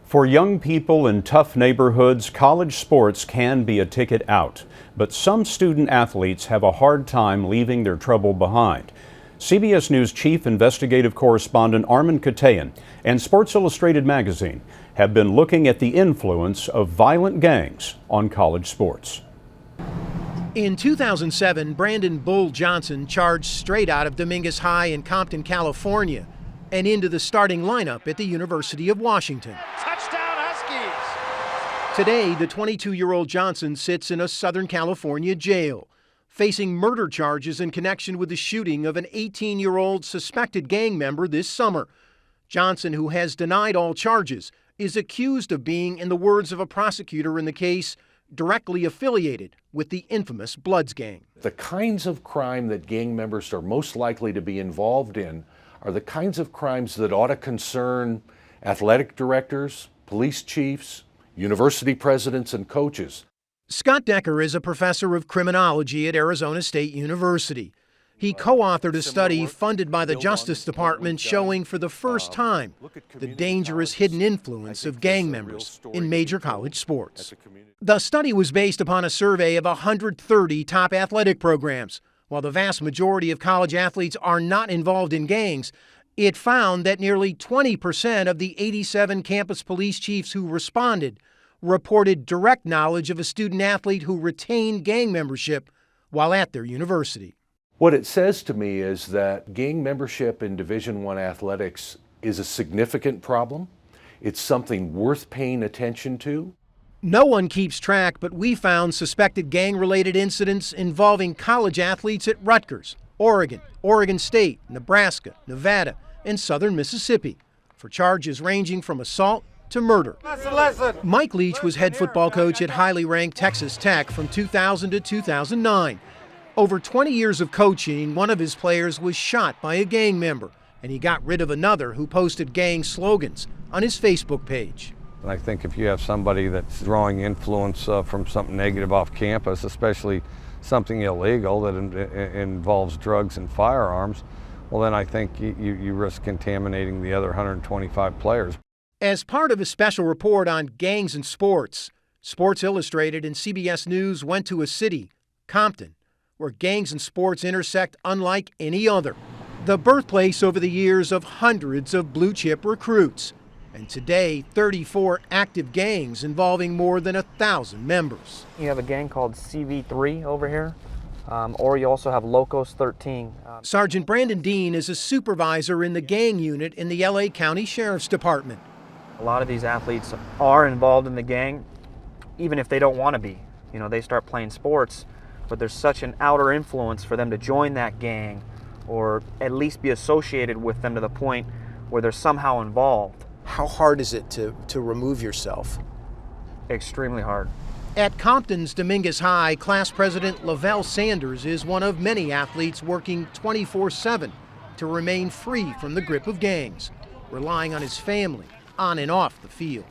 For young people in tough neighborhoods, college sports can be a ticket out, but some student athletes have a hard time leaving their trouble behind. CBS News Chief Investigative Correspondent Armen Keteyian and Sports Illustrated magazine have been looking at the influence of violent gangs on college sports. In 2007, Brandon "Bull" Johnson charged straight out of Dominguez High in Compton, California, and into the starting lineup at the University of Washington. Touchdown Huskies! Today, the 22-year-old Johnson sits in a Southern California jail, facing murder charges in connection with the shooting of an 18-year-old suspected gang member this summer. Johnson, who has denied all charges, is accused of being, in the words of a prosecutor in the case, directly affiliated with the infamous Bloods gang. The kinds of crime that gang members are most likely to be involved in are the kinds of crimes that ought to concern athletic directors, police chiefs, university presidents, and coaches. Scott Decker is a professor of criminology at Arizona State University. He co-authored a study funded by the Justice Department showing for the first time the dangerous hidden influence of gang members in major college sports. The study was based upon a survey of 130 top athletic programs. While the vast majority of college athletes are not involved in gangs, it found that nearly 20% of the 87 campus police chiefs who responded reported direct knowledge of a student athlete who retained gang membership while at their university. What it says to me is that gang membership in Division I athletics is a significant problem. It's something worth paying attention to. No one keeps track, but we found suspected gang-related incidents involving college athletes at Rutgers, Oregon, Oregon State, Nebraska, Nevada, and southern Mississippi for charges ranging from assault to murder. Mike Leach was head football coach at highly ranked Texas Tech from 2000 to 2009. Over 20 years of coaching, one of his players was shot by a gang member, and he got rid of another who posted gang slogans on his Facebook page. And I think if you have somebody that's drawing influence from something negative off campus, especially something illegal that involves drugs and firearms, well, then I think you risk contaminating the other 125 players. As part of a special report on gangs and sports, Sports Illustrated and CBS News went to a city, Compton, where gangs and sports intersect unlike any other. The birthplace over the years of hundreds of blue-chip recruits. And today, 34 active gangs involving more than 1,000 members. You have a gang called CV3 over here, or you also have Locos 13. Sergeant Brandon Dean is a supervisor in the gang unit in the LA County Sheriff's Department. A lot of these athletes are involved in the gang, even if they don't want to be. You know, they start playing sports, but there's such an outer influence for them to join that gang or at least be associated with them to the point where they're somehow involved. How hard is it to remove yourself? Extremely hard. At Compton's Dominguez High, class president Lavelle Sanders is one of many athletes working 24/7 to remain free from the grip of gangs, relying on his family on and off the field.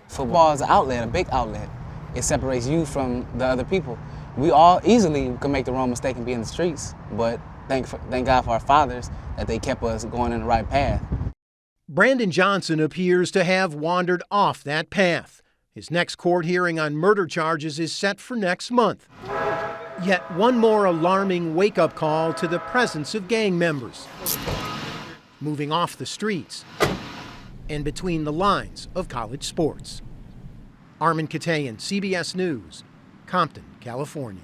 Football is an outlet, a big outlet. It separates you from the other people. We all easily can make the wrong mistake and be in the streets, but thank God for our fathers that they kept us going in the right path. Brandon Johnson appears to have wandered off that path. His next court hearing on murder charges is set for next month. Yet one more alarming wake-up call to the presence of gang members, moving off the streets and between the lines of college sports. Armen Keteyian, CBS News, Compton, California.